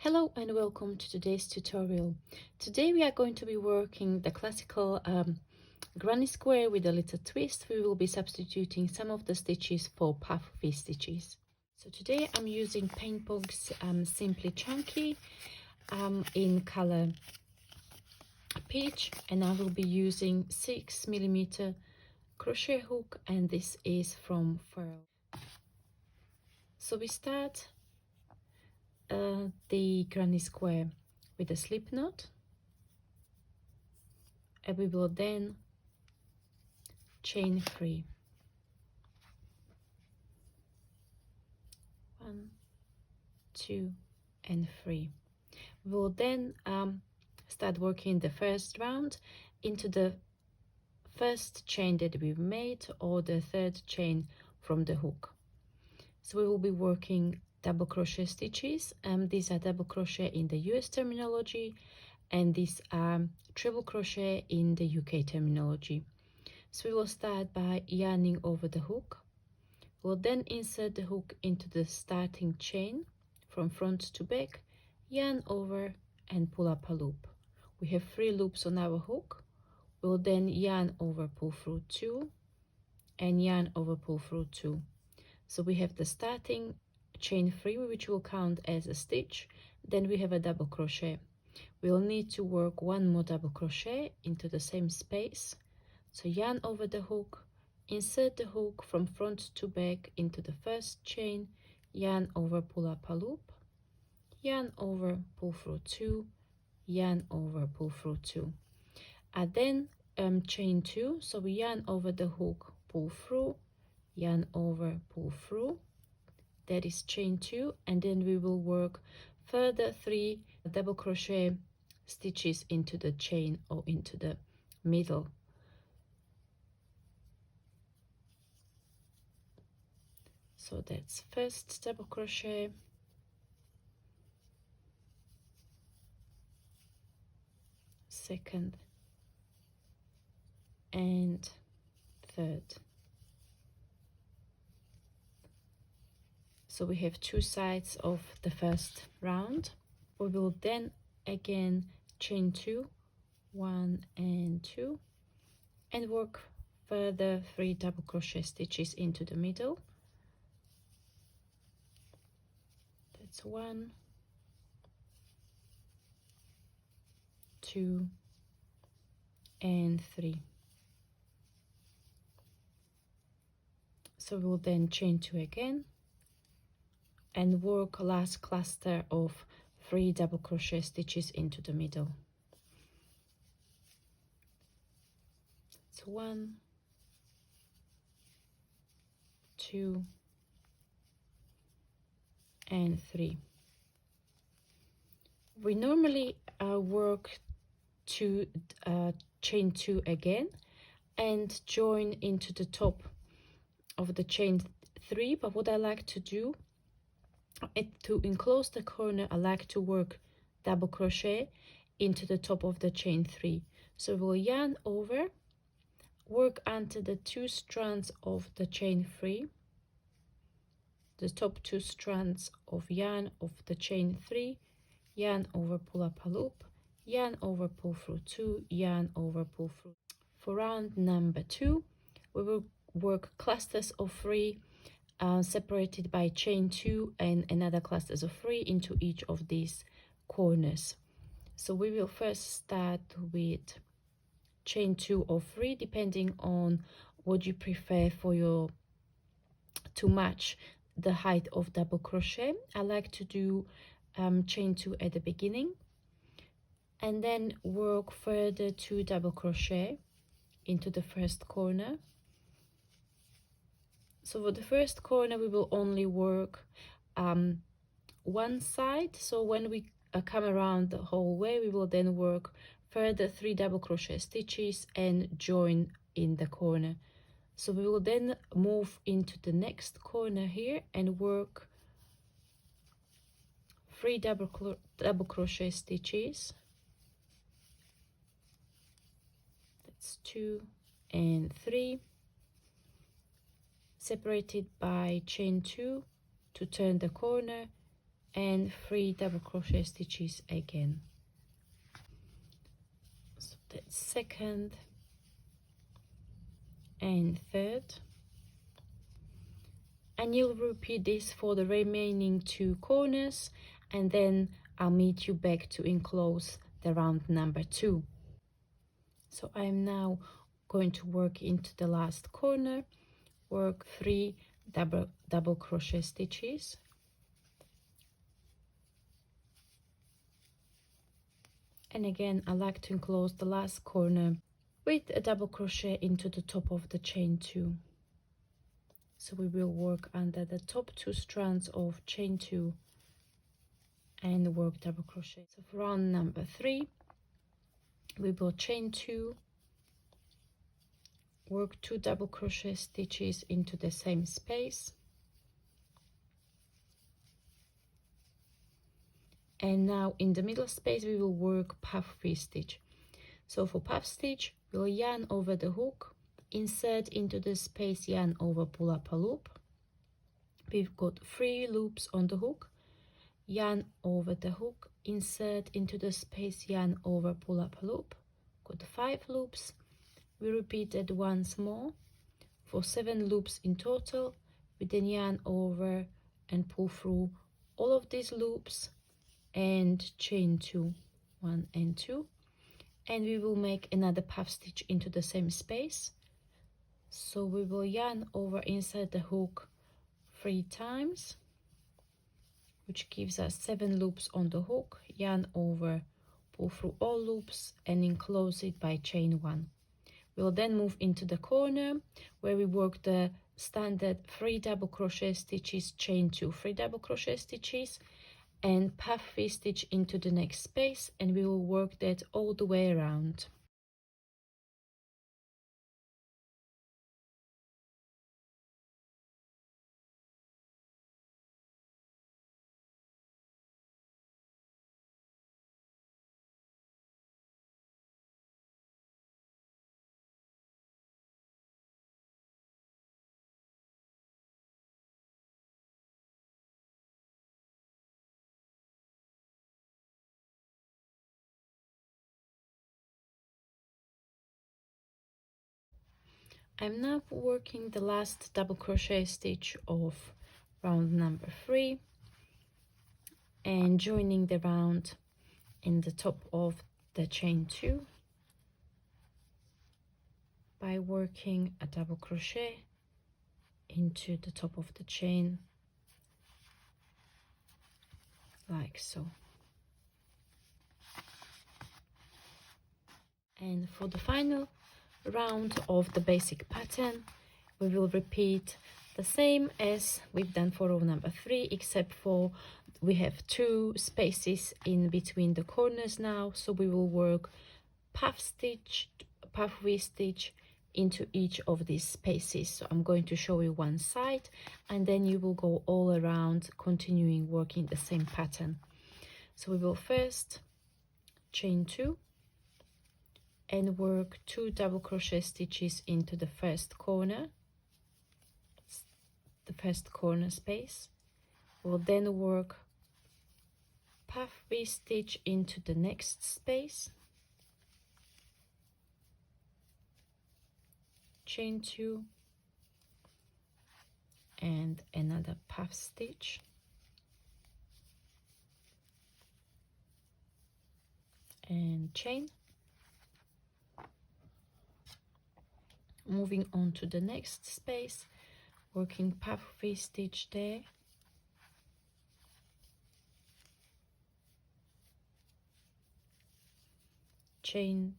Hello and welcome to today's tutorial. Today we are going to be working the classical granny square with a little twist. We will be substituting some of the stitches for puff V stitches. So today I'm using Paint Box Simply Chunky in color peach, and I will be using 6mm crochet hook, and this is from Furl. So we start the granny square with a slip knot, and we will then chain 3. 1, 2 and 3. We will then start working the first round into the first chain that we've made, or the third chain from the hook. So we will be working double crochet stitches. These are double crochet in the US terminology, and these are treble crochet in the UK terminology. So we will start by yarning over the hook. We'll then insert the hook into the starting chain from front to back, yarn over and pull up a loop. We have 3 loops on our hook. We'll then yarn over, pull through 2, and yarn over, pull through 2. So we have the starting chain 3, which will count as a stitch. Then we have a double crochet. We'll need to work 1 more double crochet into the same space. So yarn over the hook, insert the hook from front to back into the first chain, yarn over, pull up a loop, yarn over, pull through 2, yarn over, pull through 2. And then chain 2, so we yarn over the hook, pull through, yarn over, pull through. That is chain 2, and then we will work further 3 double crochet stitches into the chain or into the middle. So that's first double crochet, second, and third. So we have 2 sides of the first round. We will then again chain 2, 1 and 2, and work further 3 double crochet stitches into the middle. That's 1, 2 and 3. So we'll then chain 2 again and work last cluster of 3 double crochet stitches into the middle. It's 1, 2 and 3. We normally work to chain 2 again and join into the top of the chain 3, but what I like to do to enclose the corner, I like to work double crochet into the top of the chain 3. So we'll yarn over, work under the 2 strands of the chain 3, the top 2 strands of yarn of the chain 3, yarn over, pull up a loop, yarn over, pull through 2, yarn over, pull through. For round number 2, we will work clusters of 3 separated by chain 2 and another clusters of 3 into each of these corners. So we will first start with chain 2 or 3, depending on what you prefer for your to match the height of double crochet. I like to do chain 2 at the beginning, and then work further 2 double crochet into the first corner. So for the first corner we will only work one side. So when we come around the whole way, we will then work further 3 double crochet stitches and join in the corner. So we will then move into the next corner here and work 3 double crochet stitches. That's 2 and 3, separated by chain 2 to turn the corner, and 3 double crochet stitches again. So that's second and third, and you'll repeat this for the remaining 2 corners, and then I'll meet you back to enclose the round number 2. So I'm now going to work into the last corner, work 3 double crochet stitches, and again I like to enclose the last corner with a double crochet into the top of the chain 2. So we will work under the top 2 strands of chain 2 and work double crochet. So for round number 3, we will chain 2, work 2 double crochet stitches into the same space, and now in the middle space we will work puff V-stitch. So for puff stitch, we'll yarn over the hook, insert into the space, yarn over, pull up a loop. We've got 3 loops on the hook, yarn over the hook, insert into the space, yarn over, pull up a loop. Got 5 loops. We repeat that once more for 7 loops in total. We then yarn over and pull through all of these loops and chain 2, 1 and 2, and we will make another puff stitch into the same space. So we will yarn over inside the hook 3 times, which gives us 7 loops on the hook, yarn over, pull through all loops and enclose it by chain 1. We'll then move into the corner where we work the standard 3 double crochet stitches, chain 2, 3 double crochet stitches, and puff V-stitch into the next space, and we will work that all the way around. I'm now working the last double crochet stitch of round number 3 and joining the round in the top of the chain 2 by working a double crochet into the top of the chain like so. And for the final round of the basic pattern, we will repeat the same as we've done for row number 3, except for we have 2 spaces in between the corners now. So we will work puff stitch, puff V-stitch into each of these spaces. So I'm going to show you one side, and then you will go all around continuing working the same pattern. So we will first chain 2 and work 2 double crochet stitches into the first corner, the first corner space. We'll then work puff V-stitch into the next space, chain 2 and another puff stitch, and chain. Moving on to the next space, working puff V-stitch there, chain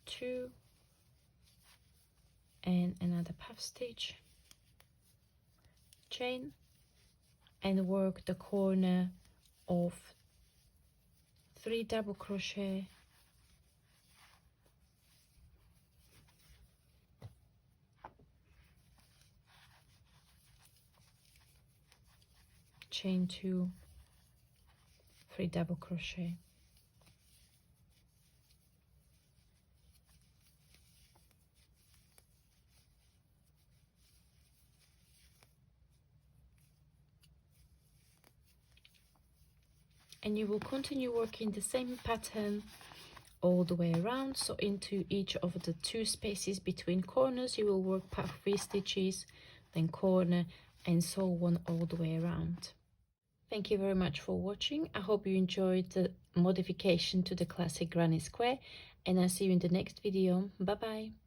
2 and another puff stitch, chain, and work the corner of 3 double crochet, chain 2, 3 double crochet, and you will continue working the same pattern all the way around. So into each of the 2 spaces between corners you will work past 3 stitches, then corner, and so on all the way around. Thank you very much for watching. I hope you enjoyed the modification to the classic granny square, and I'll see you in the next video. Bye bye.